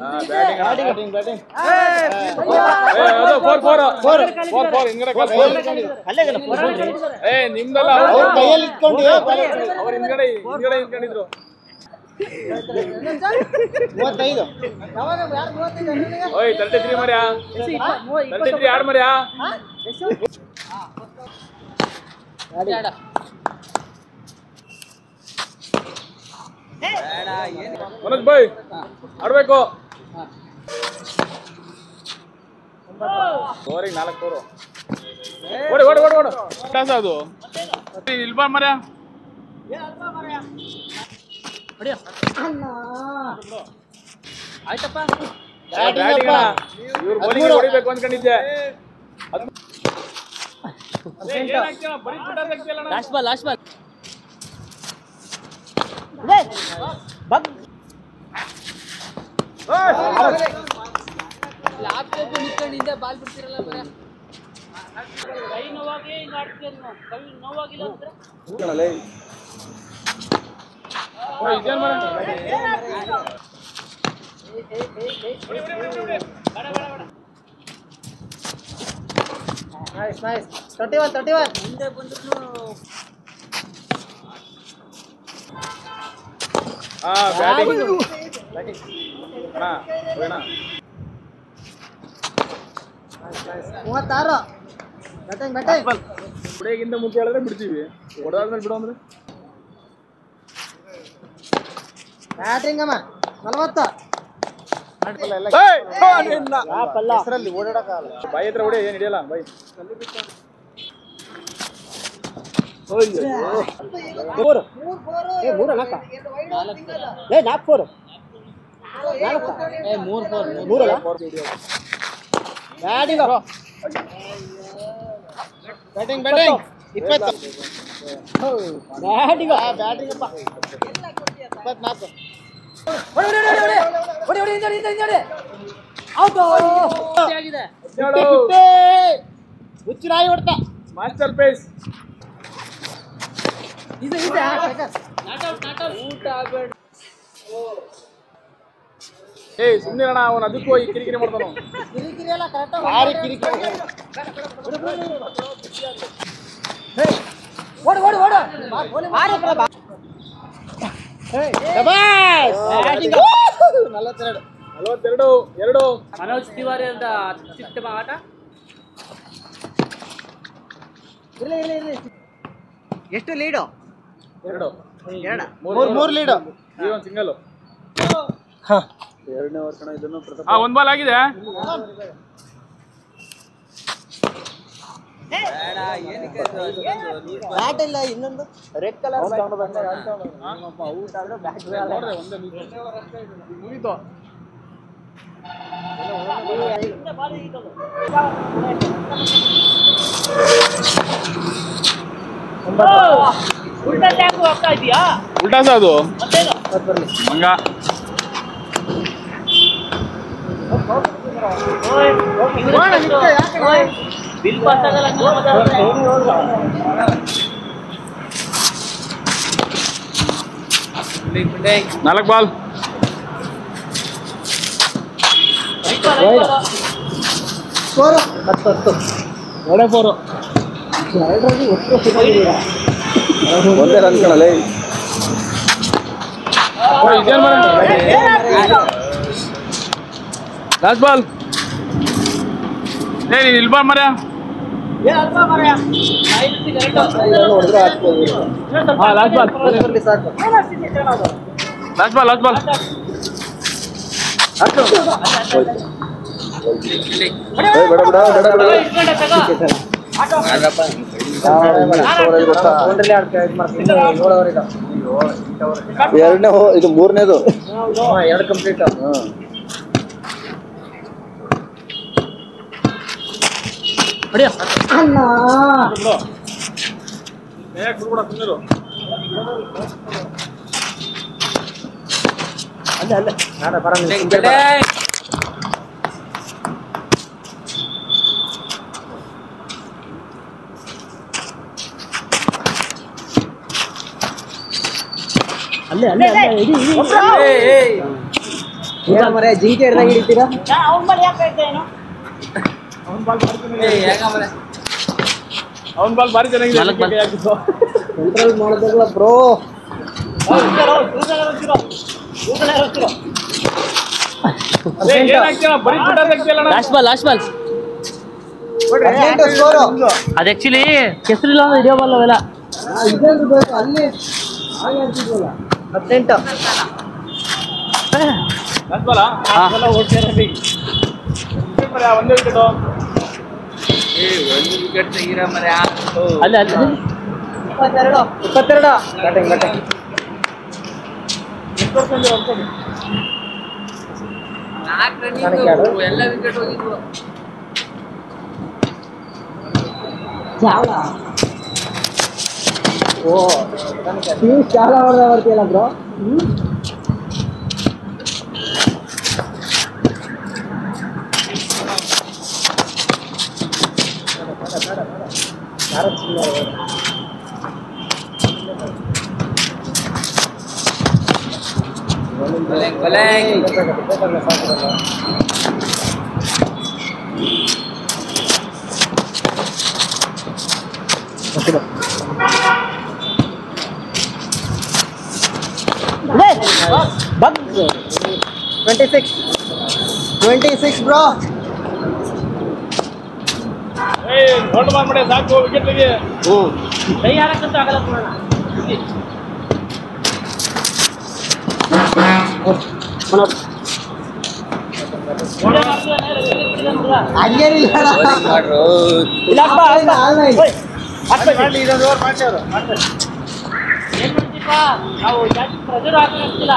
Batting batting ನಿಮ್ದಲ್ಲ ಕೈಯಲ್ಲಿ ಇಟ್ಕೊಂಡು ಅವ್ರ ಹಿಂದ್ಗಡೆ ಇಟ್ಕೊಂಡಿದ್ರು 35 ಓಯ್ 33 ಮರ್ಯಾ 33 ಯಾರು ಮರ್ಯಾ ಮನೋಜ್ ಬಾಯ್ ಆಡ್ಬೇಕು ಓವರಿಗೆ 4 ಓವರ್ ಓಡಿ ಓಡಿ ಓಡಿ ಓಡು ಟಾಸ್ ಅದು ಇಲ್ಬಾ ಮರ್ಯಾ ಆಯ್ತಪ್ಪ ಇವ್ರು ಬೌಲಿಂಗ್ ಹೊಡಿಬೇಕು ಅನ್ಕೊಂಡಿದ್ದೆ ಲಾಸ್ಟ್ ಬಾಲ್ ನಿಂತ್ಕೊಂಡಿಂದ ಬಾಲ್ ಬಿಡ್ತಿರಲ್ಲ ಬರ ಕೈ ನೋವಾಗಿ ಹಿಂಗ ಆಡ್ತೀರ ಕೈ ನೋವಾಗಿಲ್ಲ ಅಂದ್ರೆ ನೈಸ್ 31 ಮುಂದೆ ಬಂದ್ರು ಬ್ಯಾಟಿಂಗ್ ಅಣ್ಣ ಹೋಗೋಣ 36 ಬ್ಯಾಟಿಂಗ್ ಹುಡುಗಿಂದ ಮುಂಚೆ ಹೇಳಿದ್ರೆ ಬಿಡ್ತೀವಿ ಹೊಡೆದಾದ್ಮೇಲೆ ಬಿಡು ಅಂದ್ರೆ ಬ್ಯಾಟಿಂಗ್ ಅಮ್ಮ 40 ಹೆಸರಲ್ಲಿ ಓಡಾಡಕ್ಕಾಗಲ್ಲ ಬಾಯಿ ಹತ್ರ ಹೊಡಿ ಏನು ಹಿಡಿಯಲ್ಲ ಬಾಯಿ ಬ್ಯಾಟಿಂಗ್ 20 ಹುಚ್ಚರಾಯಿ ಹೊಡ್ತಾ ಮಾಸ್ಟರ್ ಪೇಸ್ ಏಯ್ ಸುಮ್ಮನೆ ಅಣ್ಣ ಅವನು ಅದಕ್ಕೂ ಹೋಗಿ ಕಿರಿಕಿರಿ ಮಾಡ್ತಾನ ಕಿರಿಕಿರಿ ಎಲ್ಲ ಕರೆಕ್ಟ್ ಎರಡು ಮನೋಜ್ ತಿವಾರಿ ಅಂತ ಅತ್ಯುತ್ತಮ ಆಟ ಎಷ್ಟು ಲೀಡು 2 ಲೀಡು ಒಂದು ಸಿಂಗಲ್ ಎರಡನೇ ಓವರ್ ಕಣ ಇದನ್ನು ಒಂದು ಬಾಲ್ ಆಗಿದೆ ಬ್ಯಾಟ್ ಇಲ್ಲ ಇನ್ನೊಂದು ರೆಡ್ ಕಲರ್ ಮುಗೀತು ಉಲ್ಟಾ ಸಾದು ಮಂಗ ಬಿಲ್ ಪಾಸ್ ಆಗಲ್ಲ 4 ಬಾಲ್ ಒಳ್ಳೆ 4 ಒಂದೇ ರನ್ ಕಣಲೇ ಲಾಸ್ಟ್ ಬಾಲ್ ಏ ನೀನು ಇಲ್ಬಾ ಮರ್ಯಾ ಲಾಸ್ಟ್ ಬಾಲ್ ಎರಡನೇ ಇದು ಮೂರನೇದು 2 ಕಂಪ್ಲೀಟ್ ಮರ ಜಿಂಕೆ ಹಿಡ್ದಾಗ ಹಿಡಿತೀರಾ ಅವ್ನ ಬಾಲ್ ಯಾಕೆ ಆಯ್ತಾ ಏನು ಅವ್ನ ಬಾಲ್ ಭಾರಿ ಚೆನ್ನಾಗಿದೆ ಕಂಟ್ರೋಲ್ ಮಾಡೋದಲ್ಲ ಬ್ರೋ ಲಾಸ್ಟ್ ಬಾಲ್ ಸ್ಕೋರು ಅದು ಆಕ್ಚುಲಿ ಕೆಸರಿಲ್ಲ ಅಂದ್ರೆ ಹಿಡಿಯೋ ಬಾಲ್ ಅವೆಲ್ಲ ಇದೊಂದು ಬೇಕು ಅಲ್ಲಿ ಹಾಗೆ ಆಡ್ತಿದ್ವಲ್ಲ 18 ಒಂದೇ ವಿಕೆಟ್ ಅಲ್ಲಿ ಅಲ್ಲಿ 22 ಬ್ಯಾಟಿಂಗ್ ಎಲ್ಲ ವಿಕೆಟ್ ಹೋಗಿದ್ವು ಓ ನೀವು ಚಾಲ ಬರ್ತೀಯಲ್ಲ ಬ್ರೋ Bugs. 26 bro. ದೊಡ್ಡ ಮಾಡ್ಬಿಡಿ ಸಾಕು ವಿಕೆಟ್ ತೆಗಿ ಕೈ ಹಾಕಂತ ಆಗಲ್ಲ ನೋಡೋಣ ಇದೊಂದು ಓವರ್ ಮಾಡಿ ಅವರು ಏನ್ ಮಾಡ್ತೀಪ ನಾವು ಜಾಸ್ತಿ ಪ್ರೆಷರ್ ಹಾಕೋಕ್ಕಿಲ್ಲ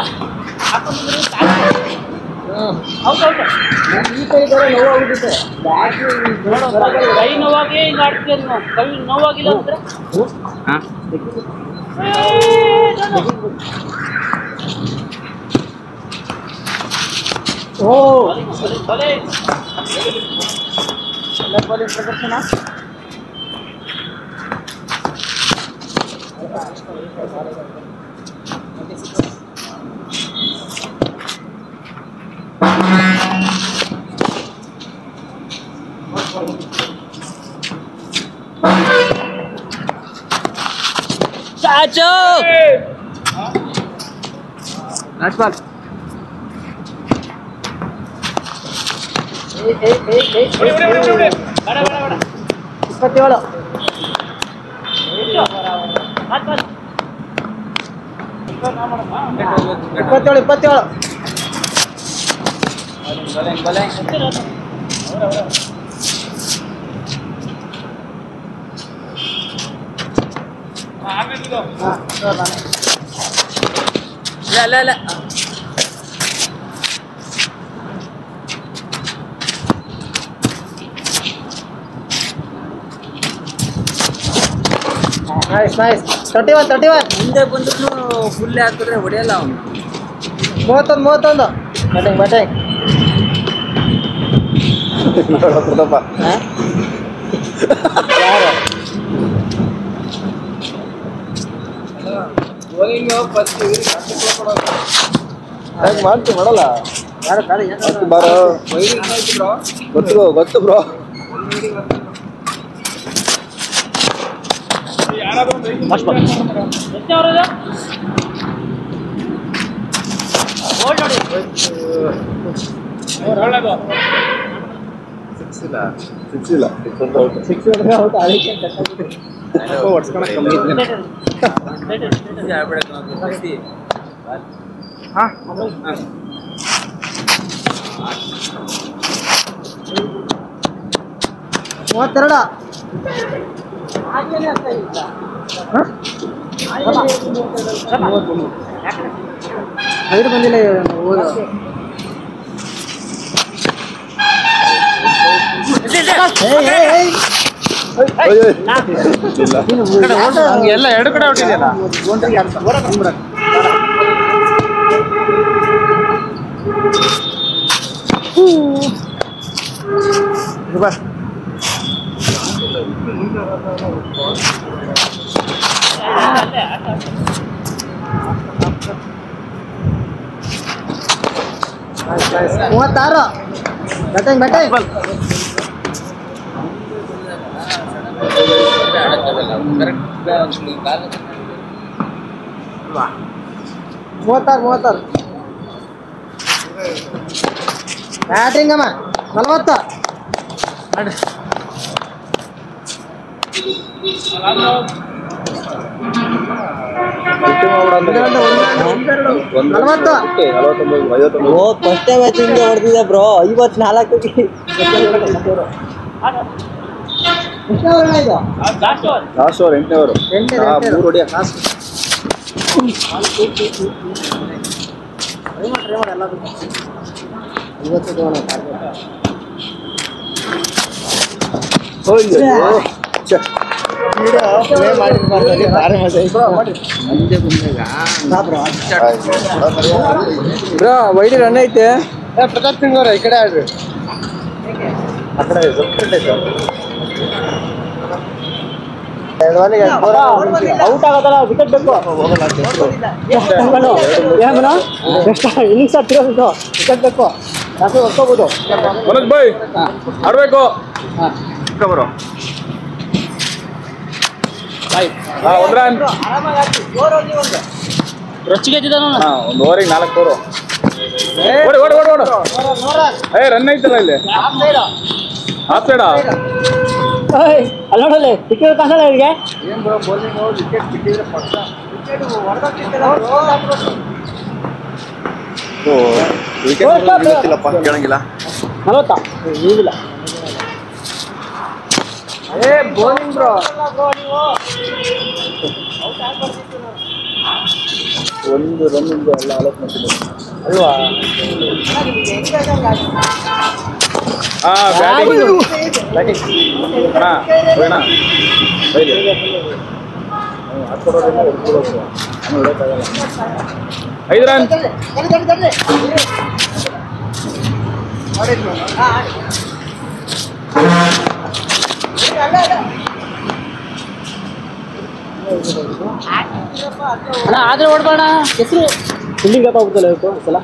ಹಾಕೊಂಡ್ರೆ ಹೌದೌದು ಈ ಕೈ ಬರೋ ನೋವಾಗ್ಬಿಟ್ಟಿದೆ ಕೈ ನೋವಾಗಿ ಹಿಂಗ ಆಡ್ತೀವಿ ನಾವು ಕೈ ನೋವಾಗಿಲ್ಲ ಅಂದ್ರೆ ಓ ಪ್ರದರ್ಶನ Chacho! Nice ball. ಬಡ ಬಡ ಬಡ 27 لا لا لا ನೈಸ್ ನೈಸ್ 31 ಮುಂದೆ ಬಂದ್ರು ಫುಲ್ ಹಾಕಿದ್ರೆ ಹೊಡೆಯಲ್ಲ ಅವನು 31 ಬ್ಯಾಟಿಂಗ್ ಯಾರು ಮಾಡ್ತೀವಿ ಮಾಡಲ್ಲ ಯಾರು ಗಾಡಿ ಬಾರೋ ಗೊತ್ತು ಬ್ರೋ ಯಾರಾದ್ರೂ ಎಷ್ಟೇ ಅವರದು ಗೋಲ್ ನೋಡಿ ಒಳ್ಳೇದು ಸಿಕ್ಸಿಲ್ಲ ಸಿಕ್ಸ್ ಹೊಡೆದ್ರೆ ಔಟ್ ಅದಕ್ಕೆ ಹೊಡ್ಸ್ಕೊಳಕ್ ಕಮ್ಮಿ ಇದ್ನೆ ಹಾ 32 ಐದು ಬಂದಿಲ್ಲ ಎಲ್ಲ ಎರಡು ಕಡೆ ಹೊಟ್ಟಿದೆಯಲ್ಲ 36 ಬ್ಯಾಟಿಂಗ್ ಮೂವತ್ತಾರು ಬ್ಯಾಟಿಂಗ್ ಅಮ್ಮ 40 ಓ ಫಸ್ಟೇ ಮ್ಯಾಚಿಂಗ್ ಹೊಡೆದಿದೆ ಬ್ರೋ 54ಕ್ಕೆ ಲಾಸ್ಟ್ ಓವರ್ 8ನೇ ಓವರ್ 3 ಹೊಡಿಯ ಬ್ರೋ ವೈಡಿ ರನ್ ಐತೆ ಪ್ರತಾಪ್ ಸಿಂಗ್ ಅವ್ರ ಈ ಕಡೆ ಆಡ್ರಿ ಆ ಕಡೆ ಔಟ್ ಆಗೋದಲ್ಲ ವಿಕೆಟ್ ಬೇಕು ಇನ್ನಿಂಗ್ಸ್ ತಿರೋದು ವಿಕೆಟ್ ಬೇಕು ಹೊಡ್ಕೋಬಹುದು ಮನೋಜ್ ಬಾಯ್ ಆಡ್ಬೇಕು ಬರೋ ಒಂದ್ ರನ್ ರೊಚ್ಚಿಗೆ ಎದ್ದಿದ್ದಾನ ಒಂದು ಓವರಿಗೆ 4 ಓವರ್ ಓಡು ರನ್ ಐತಲ್ಲ ಇಲ್ಲಿ ಹಾಫ್ ಸೈಡಾ ಅಲ್ಲಿ ನೋಡಲ್ಲಿ ಟಿಕೆಟ್ ಕಾಸಲ್ಲ ಇವರಿಗೆ ವಿಕೆಟ್ ಕೇಳಂಗಿಲ್ಲ 40 ಈಗಿಲ್ಲ ಬೌಲಿಂಗ್ ಬ್ರೋ ಒಂದು ರನ್ ಇಂದ ಎಲ್ಲ ಆಲೋಚನೆ ಅಲ್ವಾ ಬ್ಯಾಟಿಂಗ್ ಹೋಗೋಣ 5 ರನ್ ಅಣ್ಣ ಆದ್ರೆ ಹೊಡ್ಬೇಡ ಹೆಸರು ಫೀಲ್ಡಿಂಗ್ ಗ್ಯಾಪ್ ಆಗ್ಬಿಡ್ತಲ್ಲ ಇವತ್ತು ಸಲ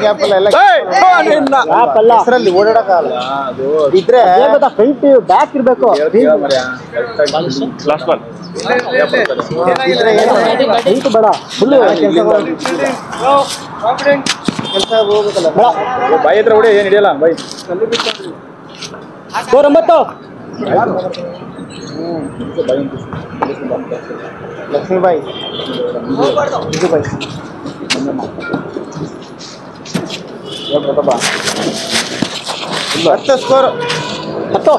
ಗ್ಯಾಪ್ ಅಲ್ಲ ಹೆಸರಲ್ಲಿ ಓಡಾಡಕ್ಕಾಗಲ್ಲ ಇದ್ರೆ ಗೊತ್ತಾ ಫ್ರಂಟ್ ಬ್ಯಾಕ್ ಇರಬೇಕು ಲಾಸ್ಟ್ ಬಾಲ್ ಫ್ರಂಟ್ ಬೇಡ ಫುಲ್ ಕೆಲಸ ಹೋಗ್ಬೇಕಲ್ಲ ಬಾಯಿ ಹತ್ರ ಹೊಡಿ ಏನು ಹಿಡಿಯಲ್ಲ ಬಾಯಿ ಸ್ಕೋರ್ 9 ಲಕ್ಷ್ಮೀಬಾಯಿ ಮತ್ತೆ ಸ್ಕೋರ್ 10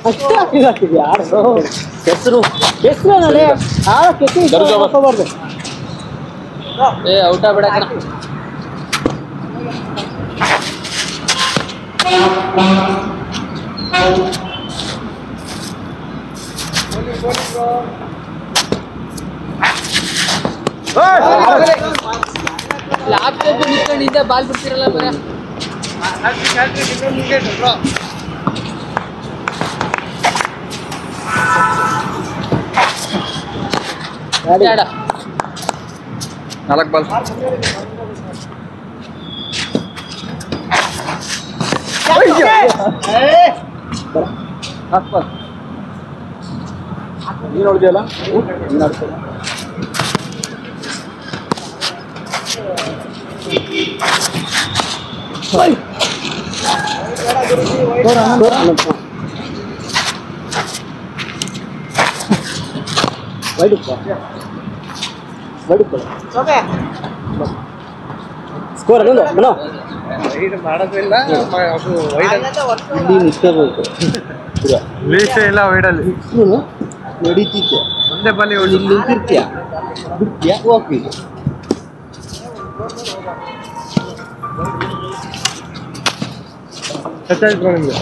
ಅಷ್ಟೇ ಹಾಕಿದ್ಯಾ ಹೆಸರು ನೋಡಿ ಹಾಕೋಬಾರ್ದು ಏ ಔಟ ಬಿಡಕಣ ಲ್ಯಾಪ್ಟಾಪ್ ನಿಂತ್ಕೊಂಡಿದ್ದೆ ಬಾಲ್ ಬಿಡ್ತಿರಲ್ಲ ಬರ ಆಡ 4 ಬಾಲ್ ನೀನು ನೋಡಿದ್ಯಲ್ಲ ನೀನು ಆಡ್ತೀಯ ಸ್ಕೋರ್ ಅದೊಂದು ಮನೋ ಮಾಡೋದಿಲ್ಲ ಅದು ಇಲ್ಲಿ ನಿಷ್ಠಬೇಕು ಲೀಸೇ ಇಲ್ಲ ವೈಡಲ್ಲಿ ನಡೀತಿದ್ದೆ ಒಂದೇ ಬಾಲಿ ಇಲ್ಲಿ ನಿಂತಿರ್ತೀಯ ಬಿಡ್ತೀಯ ಹೋಗ್ಬೇಕು ನಿಮಗೆ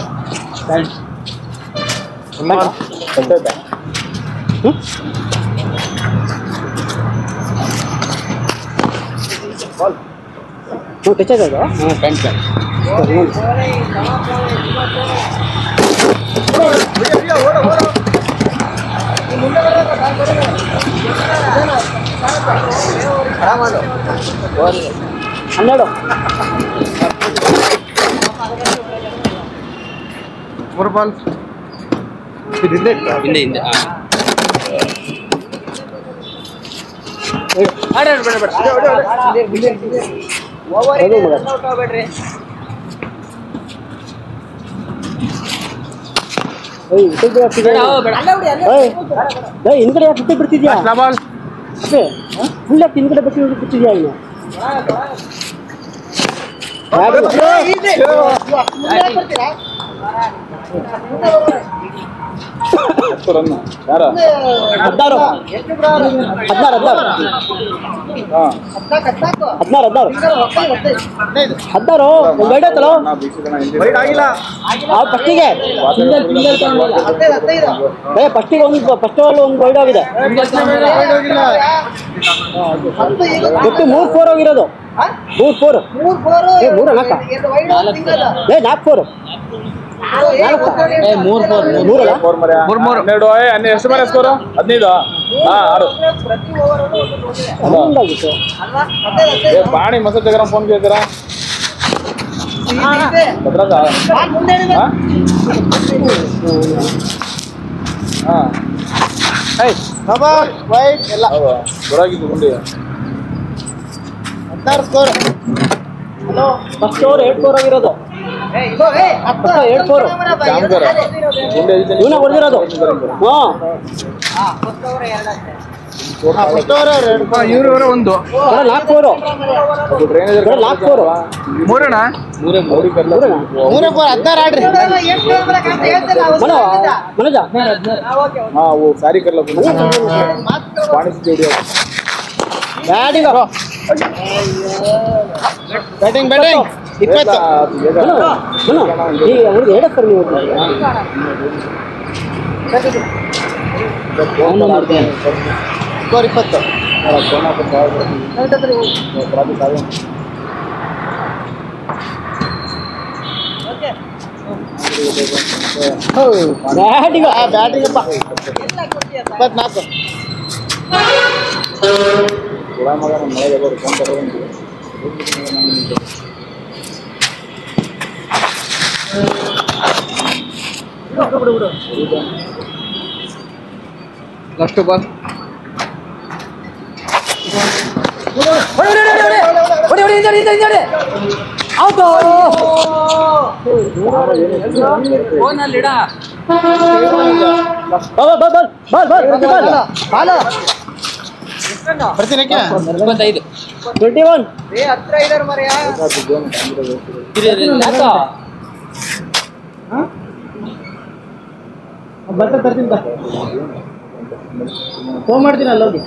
ಟಚ್ ಆಗೋದು ಪ್ಯಾಂಟ್ ಬಾಲ್ ಹಿಂದೆ ಹಿಂದೆ ಹಿಂದ್ಗಡೆ ಯಾಕೆ ಬಿಟ್ಟು ಬಿಡ್ತಿದ್ಯಾ ಬಾಲ್ ಫುಲ್ ಯಾಕೆ ಹಿಂದ್ಗಡೆ ಬಿಟ್ಟಿದ್ಯಾ ಇನ್ನು ರನ್ ಯಾರ 16 ಒಂದು ಐಡತ್ತಲ್ಲ ವೈಡ್ ಆಗಿಲ್ಲ ಫಸ್ಟಿಗೆ ಫಸ್ಟಿಗೆ ಫಸ್ಟ್ ಒಂದು ವೈಡ್ ಆಗಿದೆ ಒಟ್ಟು 3-4 ಹೋಗಿರೋದು 3-4 4 ಎಷ್ಟು ಮನೆ ಸ್ಕೋರು 15 6 ಬಾಣಿ ಮಸತ್ ತೆಗರ ಫೋನ್ ಕೇಳ್ತೀರಾ ವೈಡ್ ಎಲ್ಲ ಹೊರಗಿದ್ದು ಗುಂಡಿ 16 ಸ್ಕೋರ್ ಫಸ್ಟ್ ಓವರ್ 8-4 ಆಗಿರೋದು 8-4 ಇವನೇ ಹೊಡೆದಿರೋದು ಇವ್ರವರ ಒಂದು 4-4 ಮೂರಣ್ಣ ಮೂರೇ 16 ಆಡ್ರಿ ಮನೋಜ ಸಾರಿ ಕರ್ಲ ಬ್ಯಾಟಿಂಗ್ 20 ಅವ್ರಿಗೆ ಹೇಳಕ್ತಾರೆ ನೀವು ಸ್ಕೋರ್ 20 ಬ್ಯಾಟಿಂಗ್ ಬ್ಯಾಟಿಂಗ್ 24 ಮಗ ಮಳೆ ಫೋನ್ ತಗೊಂಡು ಲಾಸ್ಟ್ ಬಾಲ್ ಬರ್ತೀನಿ 25 21 ಬರ್ತಾ ತರ್ತೀನಿ ಫೋನ್ ಮಾಡ್ತೀನಿ ಅಲ್ಲಿ ಹೋಗಿ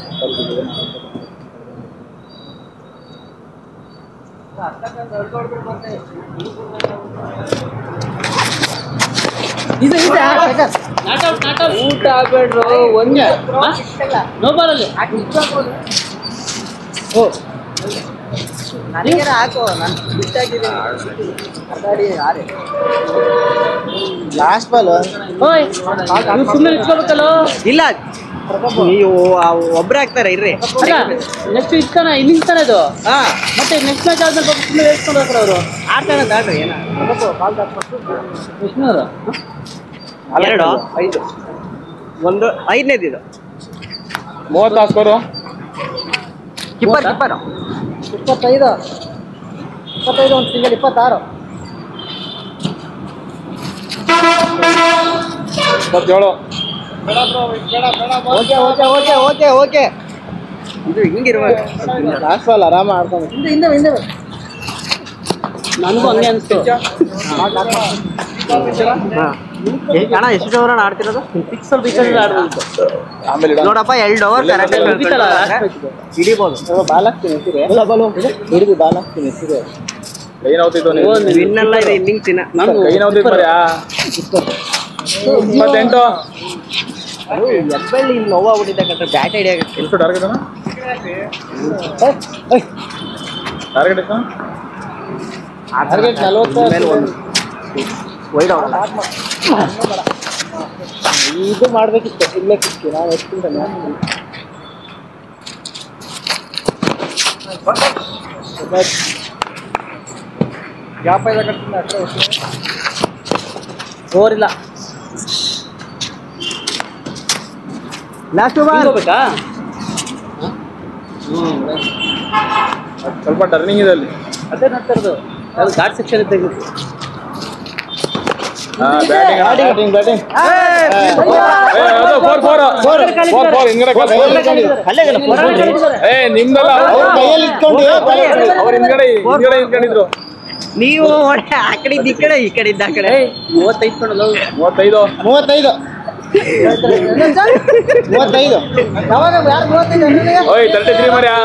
ಊಟ ಆಗ್ಬೇಡ್ರು ಒಂದು ನೋ ಬಾಲಲ್ಲಿ ನನಗೆ ಹಾಕೋ ನಾನು ಬಿಟ್ಟಾಗಿದ್ದೀನಿ ಲಾಸ್ಟ್ ಬಾಲ್ ಓಯ್ ಸುಮ್ಮನೆ ಇಟ್ಕೋಬೇಕಲ್ಲ ಇಲ್ಲ ನೀವು ಒಬ್ರೇ ಹಾಕ್ತಾರೆ ಇರ್ರಿ ನೆಕ್ಸ್ಟ್ ಇಟ್ತಾನ ಇನ್ನಿಂಗ್ ತಾನೆ ಇದು ಮತ್ತೆ ನೆಕ್ಸ್ಟ್ ಮ್ಯಾಚ್ ಆದ್ಮೇಲೆ ಪಾಪ ಸುಮ್ಮನೆ ಹೇಳ್ಕೊಂಡು ಹೋಗ್ತಾರೆ ಅವರು ಆಡ್ತಾನೆ ದಾಡ್ರಿ ಏನ ಎಷ್ಟನವರು 2 5 ಒಂದು 5ನೇದು ಇದು 30 ಸ್ಕೋರು ಕಿಪ್ಪರ್ 25 ಒಂದು ಸಿಂಗಲ್ 26 27 ಓಕೆ ಇದು ಹಿಂಗಿರ್ಬೇಕು ಲಾಸ್ಟ್ ಬಾಲ್ ಆರಾಮ ಆಡ್ಕೊಂಡು ಹಿಂದೆ ನನಗೂ ಹಂಗೆ ಅನಿಸ್ತು ಅಣ್ಣ ಎಷ್ಟು ಓವರ್ ಆಡ್ತಿರೋದು 6 ವಿಕೆಟ್ ಆಡ್ಬೋದು ಆಮೇಲೆ ನೋಡಪ್ಪ 2 ಓವರ್ ಹಿಡಿಬೋದು ಬಾಲ್ ಹಾಕ್ತೀನಿ ಹಿಡಿದು ಬಾಲ್ ಹಾಕ್ತೀನಿ ಕೈ ನೋವ್ತಿದ್ದು ನೀವು ವಿನ್ ಎಲ್ಲ ಇದೆ ಇನ್ನಿಂಗ್ ತಿನ್ನ ಕೈ ನೋವ್ತಿದ್ದು ಬರ್ಯಾ 28 ಎಬ್ಬಳ್ಳಿ ನೋವಾಗ್ಬಿಟ್ಟಿದ್ದೆ ಕಟ್ರೆ ಬ್ಯಾಟ್ ಐಡಿಯಾ ಎಷ್ಟು ಟಾರ್ಗೆಟ್ ಅಣ್ಣ ಟಾರ್ಗೆಟ್ ಎಷ್ಟು ಟಾರ್ಗೆಟ್ 40 ಮೇಲೆ ಒಂದು ವೈಡ್ ಇದು ಮಾಡ್ಬೇಕಿತ್ತು ಇಲ್ಲೇ ಕಿಕ್ಕಿ ನಾವು ಎಷ್ಟು ಗ್ಯಾಪ್ ಇದೆ ಕಟ್ತೀನಿ ಅಷ್ಟೇ ಓವರ್ ಇಲ್ಲ ಲಾಸ್ಟ್ ಹೋಗ್ಬೇಕಾ? ಸ್ವಲ್ಪ ಟರ್ನಿಂಗ್ ಇದೆ ಅಲ್ಲಿ. ಅದೇ ನೋಡ್ತಾ ಇರೋದು. ಅದು ಘಾಟ್ ಸೆಕ್ಷನ್ ತೆಗಿಬೇಕು. ಬ್ಯಾಟಿಂಗ್ ಕೈಯಲ್ಲಿ ಇಟ್ಕೊಂಡು ಅವ್ರ ಹಿಂದ್ಗಡೆ ನಿಂತ್ಕೊಂಡಿದ್ರು. ನೀವು ಆ ಕಡೆ ಇದ್ದ ಈ ಕಡೆ ಈ ಕಡೆ ಇದ್ದ ಆ ಕಡೆ 35 ಕೊಡಲ್ಲ. 35 ಓಯ್ 33 ಮರ್ಯಾ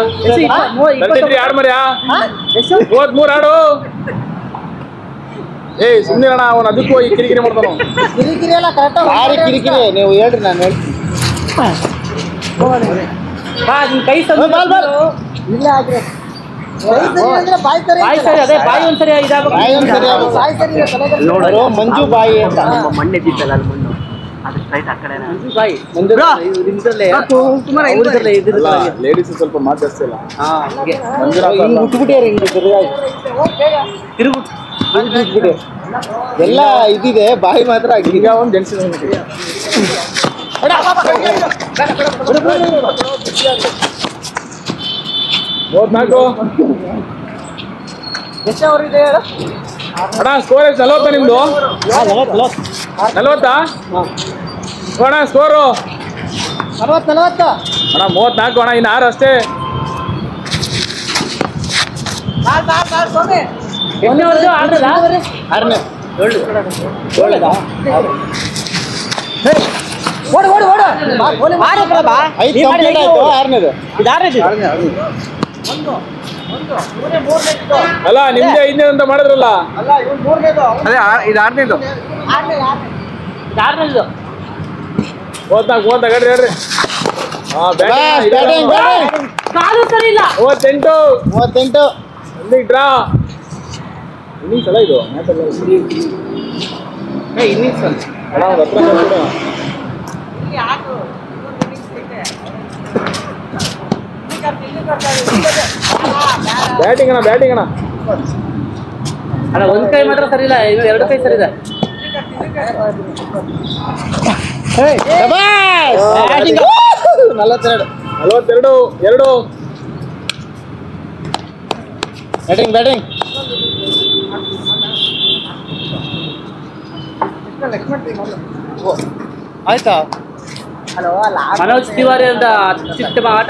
33 ಆಡ್ ಮರ್ಯಾ 33 ಆಡು. ಏಯ್ ಸುಮ್ಮನೆ ಅಣ್ಣ ಅವನು ಅದಕ್ಕೂ ಈ ಕಿರಿಕಿರಿ ಮಾಡ್ತಾನು. ಕಿರಿಕಿರಿ ಎಲ್ಲ ಕರೆಕ್ಟ್ ಭಾರಿ ಕಿರಿಕಿರಿ. ನೀವು ಹೇಳ್ರಿ ನಾನು ಹೇಳ್ತೀನಿ. ಕೈ ಇಲ್ಲ ಆಗ್ರೆ ಬಾಯ್ ಸರಿ ಬಾಯಿ ಸರಿ ಅದೇ ಬಾಯಿ ಒಂದ್ಸರಿ ಇದಾಗಬೇಕು. ಬಾಯಿ ಒಂದ್ಸರಿ ಬಾಯ್ ಸರಿ ನೋಡೋ ಮಂಜು ಬಾಯಿ ಅಂತ. ಮಣ್ಣೆ ಬಿದ್ದಲ್ಲ ಅಲ್ಲಿ ಮಣ್ಣು ಅದು ಸ್ಟ್ರೈಟ್ ಆ ಕಡೆ ಬಾಯಿ ಲೇಡೀಸ್ ಸ್ವಲ್ಪ ಮಾತು ಜಾಸ್ತಿ ಇಲ್ಲ. ಹಿಂಗ್ ಬಿಟ್ಬಿಟ್ಟಿಯಾರ ಹಿಂಗೆ ತಿರುಗ್ಬಿಟ್ಟು ಎಲ್ಲ ಇದಿದೆ. ಬಾಯಿ ಮಾತ್ರ ಈಗ ಒಂದು ಜೆಂಟ್ಸ್ 34 ಎಷ್ಟು ಅವ್ರು ಇದೆ ಹೇಳು. ಅಣ್ಣ ಸ್ಕೋರ್ ಎಷ್ಟು 40 ನಿಮ್ದು? 40 ಅಣ್ಣ ಸ್ಕೋರು 40 ಅಣ್ಣ 34 ಅಣ್ಣ ಇನ್ನು 6 ಅಷ್ಟೇ. ಸ್ವಾಮಿ ಆರನೇ ಒಳ್ಳೆದಾ ಓಡು ಓಡು ಓಡು 5 ಕಂಪ್ಲೀಟ್ ಆಯ್ತು. ಆರನೇದು ಅಲ್ಲ ನಿಮ್ದೇ 5ನೇ ಅಂತ ಮಾಡಿದ್ರಲ್ಲ. ಅಲ್ಲ ಇವ್ನು 3ನೇದು ಅದೇ ಇದು 6ನೇದು. 34 ತಗೊಳ್ರಿ ಹೇಳ್ರಿ. ಬ್ಯಾಟಿಂಗ್ ಕಾಲು ಸರಿ ಇಲ್ಲ. 38 ಎಲ್ಲಿಗೆ ಡ್ರಾ ಇನ್ನಿಂಗ್ಸ್ ಅಲ್ಲ ಇದು ಮ್ಯಾಚ್ ಅಲ್ಲ. ಇನ್ನಿಂಗ್ಸ್ ಅಣ್ಣ ಒಂದು ಹತ್ರ ನೋಡ್ಬಿಡು. ಬ್ಯಾಟಿಂಗ್ ಅಣ್ಣ ಅಲ್ಲ ಒಂದ್ ಕೈ ಮಾತ್ರ ಸರಿ ಇಲ್ಲ, ಇನ್ನು 2 ಕೈ ಸರಿ ಇದೆ. ಬ್ಯಾಟಿಂಗ್ 42 2 ಬ್ಯಾಟಿಂಗ್ ಆಯ್ತಾ? ಮನೋಜ್ ತಿವಾರಿ ಅಂತ ಅತ್ಯುತ್ತಮ ಆಟ.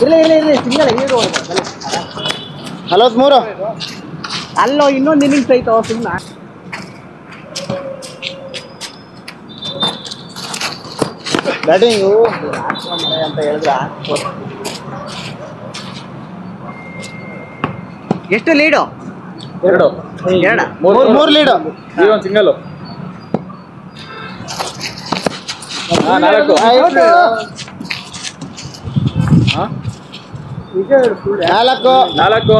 ಇಲ್ಲ ಸಿಂಗಲ್ 43 ಅಲ್ಲೋ ಇನ್ನೊಂದು ಇನ್ನಿಂಗ್ಸ್ ಐತೋ ಸುಮ್ಮನೆ ಬ್ಯಾಟಿಂಗು ಅಂತ ಹೇಳಿದ್ರ. ಎಷ್ಟು ಲೀಡು? 2 ಮೂರು ಲೀಡು. ಈಗ ಒಂದು ಸಿಂಗಲ್. 4 4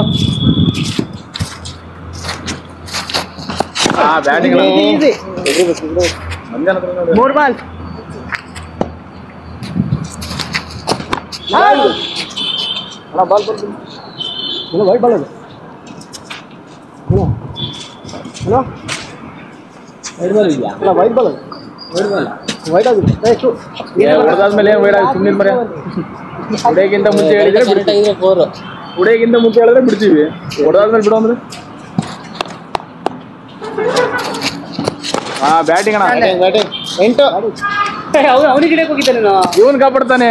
ಬ್ಯಾಟಿಂಗ್ ಮಂಜಾನ 3 ಬಾಲ್ ಅಣ್ಣ ಬಾಲ್ ಬರ್ತೀನಿ. ವೈಟ್ ಬಾಲ್ ಅದು ವೈಟ್ ಬಾಲ್ ವೈಟ್ ಆಗಿದೆ ಹೊಡೆದಾದ್ಮೇಲೆ ಏನು ವೈಡ್ ಆಗಿ ಸುಮ್ಮನೆ ಮರ. ಉಡೆಗಿಂತ ಮುಂಚೆ ಹೇಳಿದ್ರೆ ಬಿಡ್ತೀವಿ. 4 ಉಡೆಗಿಂತ ಮುಂಚೆ ಹೇಳಿದ್ರೆ ಬಿಡ್ತೀವಿ. ಹೊಡೆದಾದ್ಮೇಲೆ ಬಿಡು ಅಂದ್ರೆ ಬ್ಯಾಟಿಂಗ್ ಅಣ್ಣ. ಬ್ಯಾಟಿಂಗ್ 8 ಅವನಿಗೆ ಗಿಡಕ್ಕೆ ಹೋಗಿದ್ದಾನೆ. ಇವನ್ ಕಾಪಾಡ್ತಾನೆ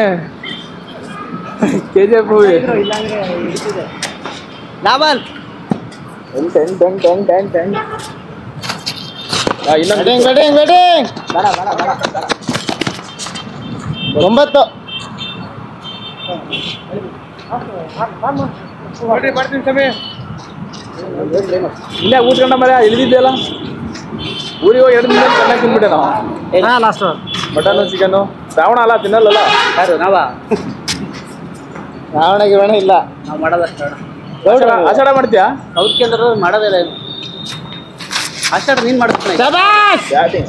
KGF ಮೂವಿ. ಡಬಲ್ 10 ಇನ್ನೊಂದು ಬ್ಯಾಟಿಂಗ್ 9 ಇಲ್ಲೇ ಊದ್ಕೊಂಡ ಮರ ಇಳಿದಿದ್ದೆಲ್ಲ. ಊರಿಗೆ ಹೋಗಿ 2 ದಿನ ಚೆನ್ನಾಗಿ ತಿನ್ಬಿಟ್ಟೆ ನಾವು. Last mutton chicken. ಶ್ರಾವಣ ಅಲ್ಲ ತಿನ್ನಲ್ಲ. ಯಾರು ನಾವಾ? ರಾವಣ ಗಿವಣ ಇಲ್ಲ. ನಾವು ಮಾಡೋದಷ್ಟ ಆಷಾಢ ಮಾಡ್ತೀಯಾ? ಸೌತ್ ಕೇಂದ್ರ ಮಾಡೋದಿಲ್ಲ ಏನು. ಆಷಾಢ ನೀನ್ ಮಾಡ್ತಾನೆ. ಬ್ಯಾಟಿಂಗ್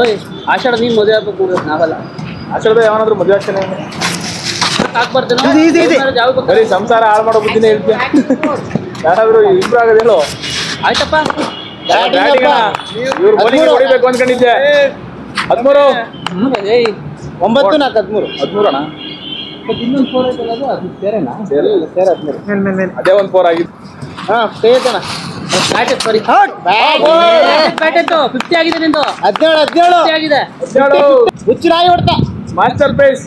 ಓಯ್ ಆಷಾಢ ನೀನ್ ಮದುವೆ ಆಗ್ಬೇಕು ನಾವಲ್ಲ. ಆಷಾಢದ ಯಾವನಾದ್ರೂ ಮದುವೆ ಆಗ್ತಾನೆ. ಹಾಕ್ಬಾರ್ದೇನೋ ಬರೀ ಸಂಸಾರ ಹಾಳು ಮಾಡೋ ಬುದ್ಧಿನೇ ಹೇಳ್ತೀಯ. ಯಾರಾದ್ರೂ ಇಂಪ್ರೂವ್ ಆಗೋದೇಳು. ಆಯ್ತಪ್ಪ ಇವ್ರು ಬೌಲಿಂಗ್ ಹೊಡಿಬೇಕು ಅನ್ಕೊಂಡಿದ್ದೆ 13 ಏಯ್ 9 4 13 13 ಅಣ್ಣ ಇನ್ನೊಂದು 4 ಐತಲ್ಲ ಅದು ಸೇರೇನಾ ಸೇರ 13 ಅದೇ ಒಂದು 4 ಆಗಿತ್ತು ಹಾ ಸೇತನ ಬ್ಯಾಟ್ ಸಾರಿ ಬ್ಯಾಟ್ ಇತ್ತು 50 ಆಗಿದೆ ನಿಂದು 17 50 ಆಗಿದೆ ಹುಚ್ಚರಾಗಿ ಹೊಡ್ತಾ ಮಾಸ್ಟರ್ ಪೇಸ್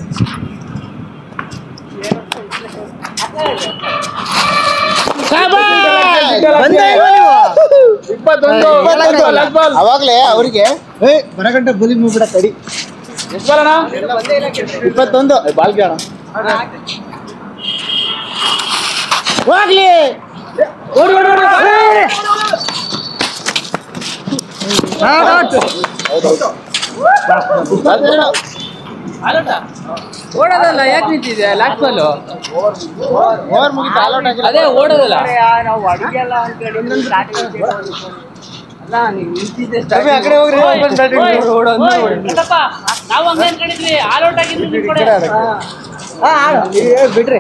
ಅವಾಗ್ಲೇ ಅವ್ರಿಗೆ ಬರಗಂಟ ಬುಲಿ ಮುಗ್ಬಿಡ ತಡಿ 21 ಬಾಲ್ಗೆ ಅಣ್ಣ ಹೋಗ್ಲಿ ಓಡೋದಲ್ಲ ಯಾಕೆ ನಿಂತಿದೆ ಲಾಸ್ಟ್ ಬಾಲ್ ಓವರ್ ಮುಗಿತು ಆಲ್ ಔಟ್ ಆಗಿಲ್ಲ ಅದೇ ಓಡೋದಲ್ಲ ನಾವು ಅಡಿಗೆಲ್ಲ ಅಲ್ಲ ನೀವು ನಿಂತಿದ್ದೆ ಆ ಕಡೆ ಹೋಗ್ರಿ ನಾವು ಹಂಗೆ ಅನ್ಕೊಂಡಿದ್ವಿ ಆಲ್ ಔಟ್ ಆಗಿದ್ದು ನಿಮ್ ಕಡೆ ಬಿಡ್ರಿ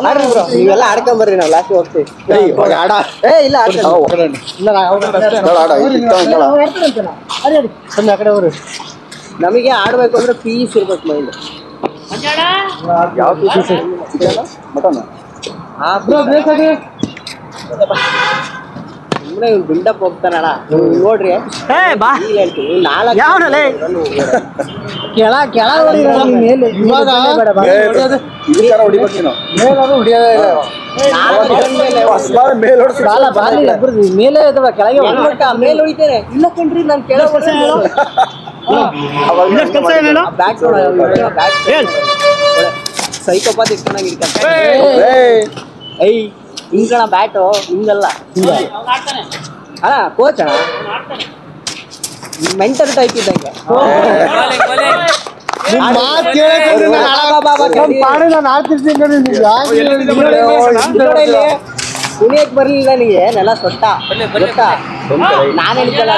ಆಡ್ರಿ ಬ್ರೋ ನೀವೆಲ್ಲ ಆಡ್ಕೊಂಬರ್ರಿ ನಾವು ಲಾಸ್ಟ್ ಹೋಗ್ತೀವಿ ಇಲ್ಲ ಆ ಕಡೆ ಹೋಗ್ರಿ ನಮಗೆ ಆಡ್ಬೇಕು ಅಂದ್ರೆ ಪೀಸ್ ಇರ್ಬೇಕು ಮೈಂಡ್ ಯಾವ ಪೀಸ್ ಮಟನ್ ಸುಮ್ಮನೆ ಇವ್ರು ಬಿಲ್ಡಪ್ ಹೋಗ್ತಾನಣ್ಣ ನೋಡ್ರಿ ಹೇಳ್ತೀವಿ ಮೇಲೆ ಕೆಳಗೆ ಮೇಲೆ ಹೊಡಿತೇನೆ ಇಲ್ಲ ಕಣ್ರಿ ನಾನು ಕೆಳಗೆ ಸೈಕೋಪಾತ್ ಇಟ್ಕೊಂಡಾಗ ಇರ್ತಾರೆ ಐ ಹಿಂಗಣ ಬ್ಯಾಟು ಹಿಂಗಲ್ಲ ಅಣ್ಣ ಕೋಚ್ ಅಣ್ಣ ಮೆಂಟಲ್ ಟೈಪ್ ಇದ್ದಂಗೆ ಕುಣಿಯಕ್ ಬರ್ಲಿಲ್ಲ ನನಗೆ ನೆಲ ಸೊಟ್ಟ ನಾನು ಹೇಳಿದ್ದಲ್ಲ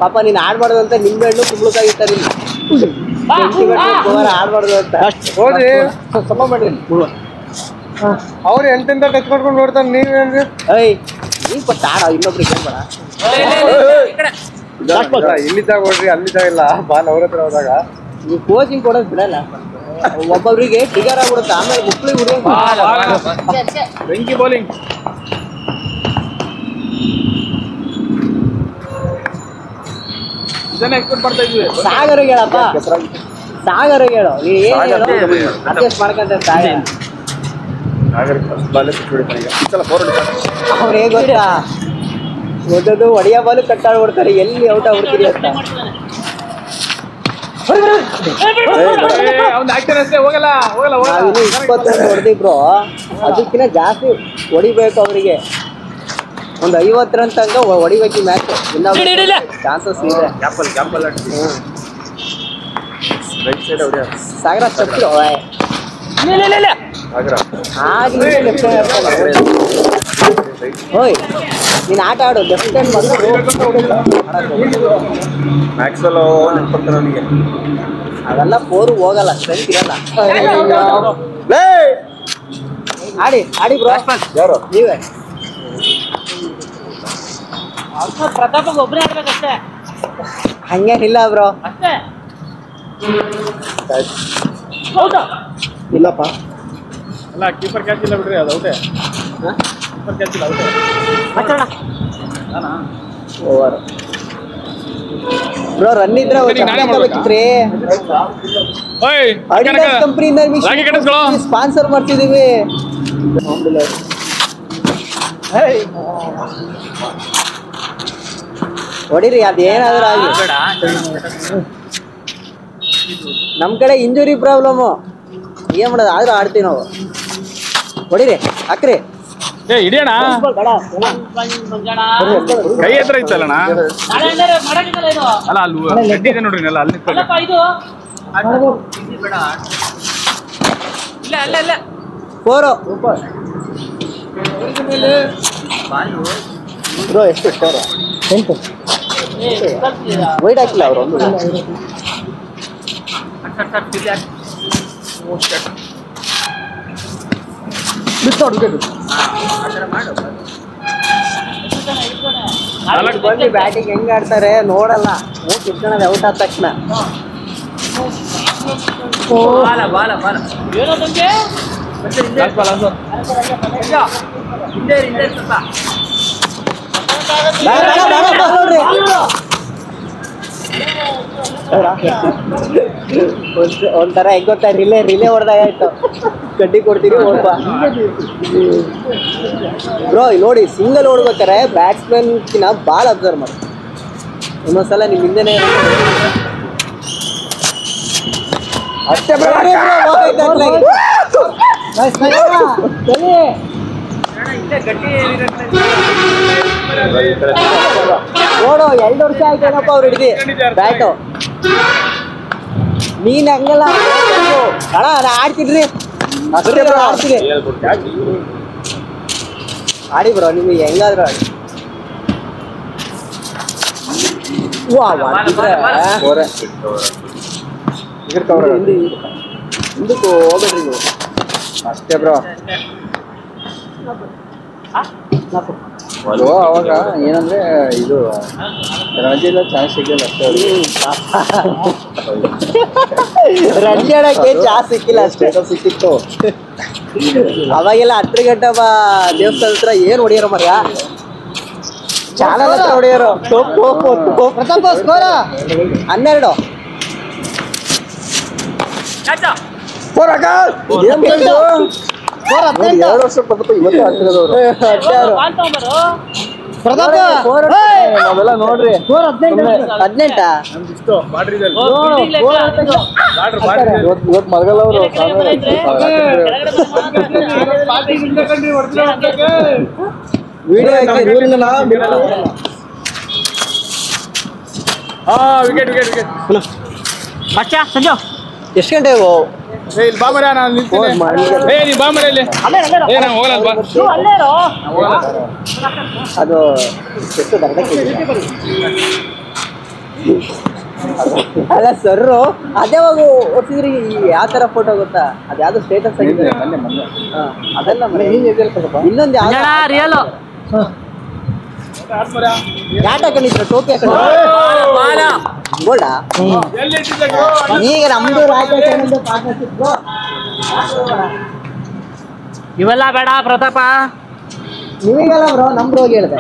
ಪಾಪ ನೀನ್ ಆಡ್ಬಾರ್ದು ಅಂತ ನಿಂಬೆ ಹಣ್ಣು ಕುಂಬಳಕಾಯಿ ಇರ್ತಾರಿಲ್ಲ ಆಡ್ಬಾರ್ದು ಅಂತ ಹೋದ್ರಿ ಸಮ ಮಾಡ್ರಿ ಅವ್ರು ಎಂತೆಂತ ಟಚ್ ಮಾಡ್ಕೊಂಡು ನೋಡ್ತಾನೆ ನೀವೇನ್ರಿ ಐ ನೀನ್ ಕೊಟ್ಟ ಆಡ ಇನ್ನೊಬ್ರಿಗೆ ಹೇಳ್ಬೇಡ ಇಲ್ಲಿದ್ದಾಗ ಹೋಡ್ರಿ ಅಲ್ಲಿದ್ದಾಗ ಇಲ್ಲ ಬಾಲ್ ಅವ್ರ ಹತ್ರ ಹೋದಾಗ ನೀವು ಕೋಚಿಂಗ್ ಕೊಡೋದು ಬಿಡಲ್ಲ ಒಬ್ಬೊಬ್ರಿಗೆ ಟ್ರಿಗರ್ ಆಗ್ಬಿಡುತ್ತೆ ಆಮೇಲೆ ಮುಕ್ಳಿಗೆ ಹುಡುಗ ಬೆಂಕಿ ಬೌಲಿಂಗ್ ಇದನ್ನ ಎಕ್ಸ್ಪೆಕ್ಟ್ ಮಾಡ್ತಾ ಇದ್ವಿ ಸಾಗರಿಗೆ ಹೇಳಪ್ಪ ಸಾಗರಿಗೆ ಹೇಳು ನೀ ಏನು ಅಡ್ಜಸ್ಟ್ ಮಾಡ್ಕೊಂತ ಸಾಗ ಅವ್ರು ಹೇಗೆ ಗೊತ್ತಾ ಓದೋದು ಒಡೆಯ ಬಾಲು ಕಟ್ಟಾಡ್ಬಿಡ್ತಾರೆ ಎಲ್ಲಿ ಔಟ್ ಆಗ್ಬಿಡ್ತೀರಿ ಅಂತ ನಾವಿನ್ನು 21 ಹೊಡೆದಿಬ್ರು ಅದಕ್ಕಿಂತ ಜಾಸ್ತಿ ಹೊಡಿಬೇಕು ಅವರಿಗೆ ಒಂದು 50 ರನ್ ತನಕ ಹೊಡಿಬೇಕು ಈ ಮ್ಯಾಚ್ ಚಾನ್ಸಸ್ ಇದೆ ಸಾಗರ ಚಪ್ಪಿರೋ ಓಯ್ ನೀನು ಆಟ ಆಡು ಲೆಫ್ಟ್ ಹ್ಯಾಂಡ್ ಬಂದು ಅವೆಲ್ಲ 4 ಹೋಗಲ್ಲ ಸ್ಟ್ರೆಂತ್ ಇರಲ್ಲ ಆಡಿ ಆಡಿ ಬ್ರೋ ಯಾರು ನೀವೇ ಪ್ರತಾಪ್ ಒಬ್ಬರೇ ಆಡ್ಬೇಕಷ್ಟೇ ಹಂಗೇನಿಲ್ಲ ಬ್ರೋ ಅಷ್ಟೇ ಇಲ್ಲಪ್ಪ ಅಲ್ಲ ಕೀಪರ್ ಕ್ಯಾಚ್ ಇಲ್ಲ ಬಿಡ್ರಿ ಅದು ಔಟೇ ಕೀಪರ್ ಕ್ಯಾಚ್ ಇಲ್ಲ ಔಟೇ ಓವರ್ ಬ್ರೋ ರನ್ ಇದ್ರೆ ಕಂಪನಿಯಿಂದ ಸ್ಪಾನ್ಸರ್ ಮಾಡ್ತಿದೀವಿ ಹೊಡಿರಿ ಅದೇನಾದ್ರೂ ಆಗಿ ನಮ್ ಕಡೆ ಇಂಜುರಿ ಪ್ರಾಬ್ಲಮ್ಮು ಏನ್ ಮಾಡೋದು ಆದ್ರೂ ಆಡ್ತೀವಿ ನಾವು ಹೊಡಿರಿ ಹಾಕ್ರಿ ಹಿಡಿಯೋಣ ಕೈ ಹತ್ರ ಇತ್ತಲ್ಲಣ್ಣ ಅಲ್ಲ ಅಲ್ಲಿ ಗಡ್ಡಿ ಇದೆ ನೋಡ್ರಿ ನೆಲ ಅಲ್ಲಿ ಫೋರು ಬ್ರೋ ಎಷ್ಟು ಸ್ಕೋರ್ 10 ವೈಡ್ ಹಾಕಿಲ್ಲ ಅವರು ಒಂದು ಬಂದು ಬ್ಯಾಟಿಂಗ್ ಹೆಂಗ್ ಆಡ್ತಾರೆ ನೋಡಲ್ಲ ಕಿತ್ಕೊಳ್ಳೋದು ಔಟ್ ಆದ ತಕ್ಷಣ ಏನೋ ತಂದೆ ಒಂಥರ ಹೆಂಗ್ ಗೊತ್ತಾ ರಿಲೇ ಹೊಡೆದಾಗ ಆಯ್ತು ಕಡ್ಡಿ ಕೊಡ್ತೀವಿ ಓಡ್ಬಾ ಬ್ರೋ ನೋಡಿ ಸಿಂಗಲ್ ಓಡ್ಬೇಕಾರೆ ಬ್ಯಾಟ್ಸ್ಮನ್ಕಿನ ಬಾಲ್ ಅಬ್ಸರ್ವ್ ಮಾಡಿ ಇನ್ನೊಂದ್ಸಲ ನಿಮ್ ಹಿಂದೆನೆ ಅಷ್ಟೇ ನೋಡು 2 ವರ್ಷ ಆಯ್ತೇನಪ್ಪ ಅವ್ರು ಹಿಡಿದಿ ಬ್ಯಾಟು ನೀನ್ ಹಂಗಲ್ಲ ಅಣ್ಣ ನಾ ಆಡ್ತಿದ್ರಿ ಆಡ್ತೀನಿ ಆಡಿ ಬ್ರೋ ನಿಮ್ಗೆ ಹೆಂಗಾದ್ರು ಆಡಿ ಹಿಂದಕ್ಕೂ ಹೋಗ್ಬೇಡ್ರಿ ನೀವು ಅಷ್ಟೇ ಬ್ರೋ ಅವಾಗ ಏನಂದ್ರೆ ಇದು ರಣಜಿಲ್ಲ ಚಾನ್ಸ್ ಸಿಗಲಿಲ್ಲ ಅಷ್ಟೇ ರಂಜಿ ಆಡಕ್ಕೆ ಚಾನ್ಸ್ ಸಿಕ್ಕಿಲ್ಲ ಅಷ್ಟೇ ಸಿಕ್ಕಿತ್ತು ಅವಾಗೆಲ್ಲ 10 ಗಂಟೆ ದೇವಸ್ಥಾನ ಹತ್ರ ಏನ್ ಹೊಡಿಯೋರು ಮರ್ಯ ಚಾನಲ್ ಹತ್ರ ಹೊಡಿಯೋರು ಪ್ರತಾಪ ಸ್ಕೋರ 12 2 ವರ್ಷ ಪ್ರತಾಪ ಇವತ್ತೇ ಆಡ್ತಿರೋದು ಪ್ರತಾಪ ನಾವೆಲ್ಲ ನೋಡ್ರಿ 18 ಇವತ್ತು ಮಲಗಲ್ಲ ಅವರು ವಿಡಿಯೋ ಎಷ್ಟು ಗಂಟೆಗೆ ಇಲ್ಲಿ ಬಾ ಮರ ನಾನು ನಿಲ್ತೀನಿ ನೀ ಬಾ ಮರ ಇಲ್ಲಿ ನಾನು ಹೋಗಲ್ಲ ಬಾ ಅದು ಎಷ್ಟು ಅಲ್ಲ ಸರ್ರು ಅದೇವಾಗ ಓದಿದ್ರಿ ಯಾವ ತರ ಫೋಟೋ ಗೊತ್ತಾ ಅದ್ಯಾವ್ದು ಸ್ಟೇಟಸ್ ಆಗಿದೆ ಅದೆಲ್ಲ ಇನ್ನೊಂದು ಯಾವ್ದು ಯಾಟ್ ಹಾಕೊಂಡಿದ್ರು ಟೋಪಿ ಹಾಕೊಂಡು ಗೋಲ್ಡಾ ಈಗ ನಮ್ದು ಇವೆಲ್ಲ ಬೇಡ ಪ್ರತಾಪ ನಿಮಗೆಲ್ಲ ಬ್ರೋ ನಮ್ದು ಹೋಗಿ ಹೇಳಿದೆ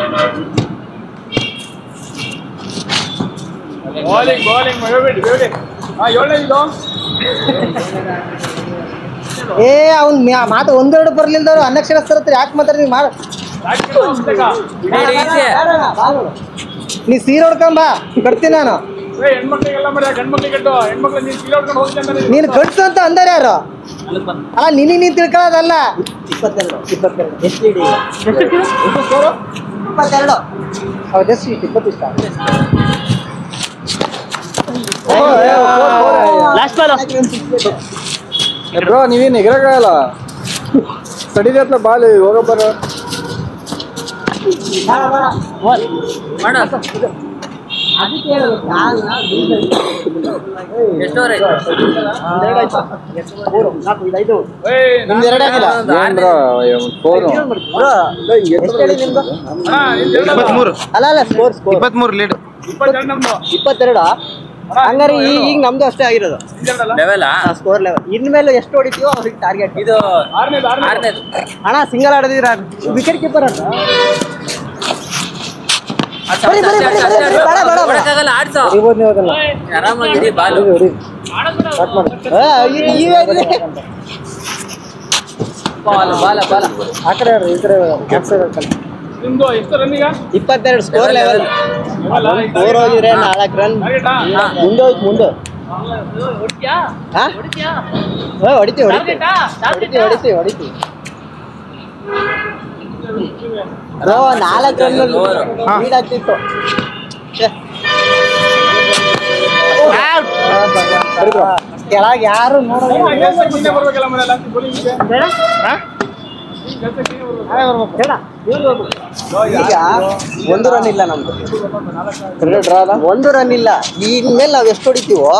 ಏ ಅವ್ನ್ ಮಾತು ಒಂದೆರಡು ಬರ್ಲಿಲ್ದವ್ರು ಅನಕ್ಷರಸ್ಥರ ಹತ್ರ ಯಾಕೆ ಮಾತಾಡ್ತೀನಿ ಮಾಡ ನೀ ಸೀರೆ ಹೊಡ್ಕೊಂಬ ಕಟ್ತೀನಿ ನಾನು ನೀನು ಕಟ್ಸು ಅಂತ ಅಂದಾರ ಯಾರು ಅಲ್ಲ ನಿನಗೆ ನೀನ್ ತಿಳ್ಕೊಳ್ಳೋದಲ್ಲ 22 ಹೌದು 20 ಇಷ್ಟ ಬ್ರೋ ನೀವೇನು ಎಗರಾಗಲ್ಲ ಸಡಿದೆ ಹತ್ರ ಬಾಲ್ ಹೋಗ ಬರ ಅಲ್ಲ ಸ್ಕೋರ್ 23 ಲೀಡ್ 22 ಹಂಗಾರೆ ಈಗ ನಮ್ದು ಅಷ್ಟೇ ಆಗಿರೋದು ಸ್ಕೋರ್ ಲೆವೆಲ್ ಇನ್ಮೇಲೆ ಎಷ್ಟು ಹೊಡಿತೀವೋ ಅವ್ರಿಗೆ ಟಾರ್ಗೆಟ್ ಇದು ಅಣ್ಣ ಸಿಂಗಲ್ ಆಡದಿರ ವಿಕೆಟ್ ಕೀಪರ್ ಅಂತ ನಿಮ್ದು ಎಷ್ಟು ರನ್ನಿಗ 22 ಸ್ಕೋರ್ ಲೆವೆಲ್ 4 ಹೋಗಿದ್ರೆ 4 ರನ್ ಮುಂದೆ ಹೋಯ್ತು ಮುಂದೆ ಹೊಡಿತೀವಿ ಬ್ರೋ 4 ರನ್ ಲೀಡ್ ಆಗ್ತಿತ್ತು ಕೆಳಗೆ ಯಾರು ನೋಡೋದು ಬರ್ಬೇಕಲ್ಲ ಮನೆಯಲ್ಲ ಈಗ 1 ರನ್ ಇಲ್ಲ ನಮ್ದು. 1 ರನ್ ಇಲ್ಲ. ಇನ್ಮೇಲೆ ನಾವ್ ಎಷ್ಟು ಹೊಡಿತೀವೋ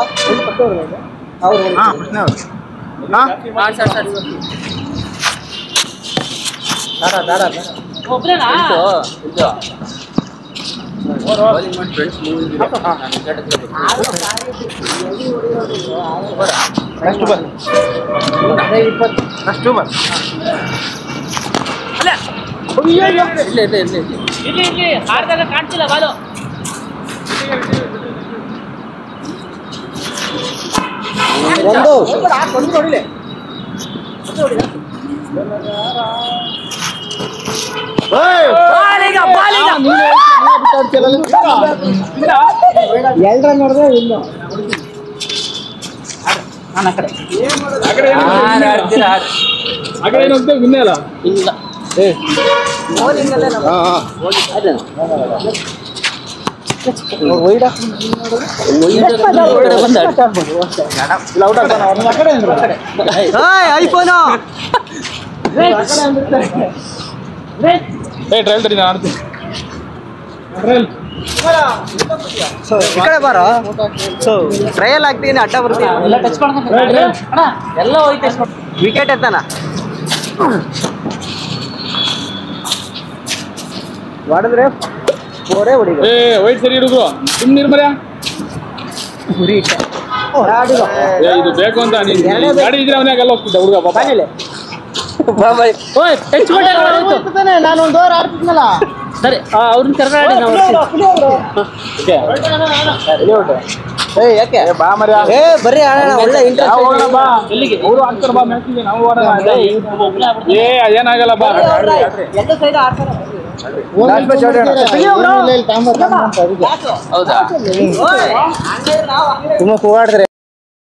ಒಬ್ರೇನಾ ಇಲ್ಲಿ ಹಾಡ್ದಾಗ ಕಾಣ್ತಿಲ್ಲ ಬಾಲು. ನೋಡಿದ್ರೆ ಇಲ್ಲ ನಾನು ಆ ಕಡೆ ವಿನ್ನೇ ಅಲ್ಲ ಇಲ್ಲ ಐಫೋನು ಟ್ರಯಲ್ ತಡಿ ನಾನು ಆಡ್ತೀನಿ. ಟ್ರಯಲ್ ಈ ಕಡೆ ಬಾರೋ. ಟ್ರಯಲ್ ಆಗ್ತೀನಿ, ಅಡ್ಡ ಬರ್ತೀನಿ. ಎಲ್ಲ ಟಚ್ ಮಾಡ್ಕೊಂಡು ಅಣ್ಣ ಎಲ್ಲ ಹೋಯ್ತು. ವಿಕೆಟ್ ಎತ್ತಾನ ಹೊಡೆದ್ರೆ 4 ಹೊಡಿದು. ವೈಟ್ ಸರಿ ಹಿಡಿದ್ರು ಸುಮ್ಮನೆ ಇರ್ಮರ್ಯಾ. ಇದು ಬೇಕು ಅಂತ ನೀನು ಗಾಡಿ ಇದ್ರೆ ಅವನಾಗೆಲ್ಲ ಹೋಗ್ತಿದ್ದ ಹುಡುಗ ಪಾಪ. ನಾನು ಒಂದು ಓವರ್ ಆಡ್ತಿದ್ನಲ್ಲ. ಸರಿ ಅವ್ರನ್ನ ಕರ್ನಾಡಿ ಯಾಕೆ ಬಾ ಮರ್ಯಾ. ಬರ್ರಿ ಆಡೋಣ. ಒಳ್ಳೆ ಹೋಗೋಣ ಬಾ. ಎಲ್ಲಿಗೆ ಅವರು ಆಡ್ತಾರ ಬಾ ಮ್ಯಾಚಿಗೆ, ನಾವು ಆಡೋಣ. ಏನಾಗಲ್ಲ ಬಾ. ಎರಡು ಸೈಡ್ ಆಡ್ತಾರೆ. ಹೌದಾ ತುಂಬಾ ಕೂಗಾಡ್ತಾರೆ.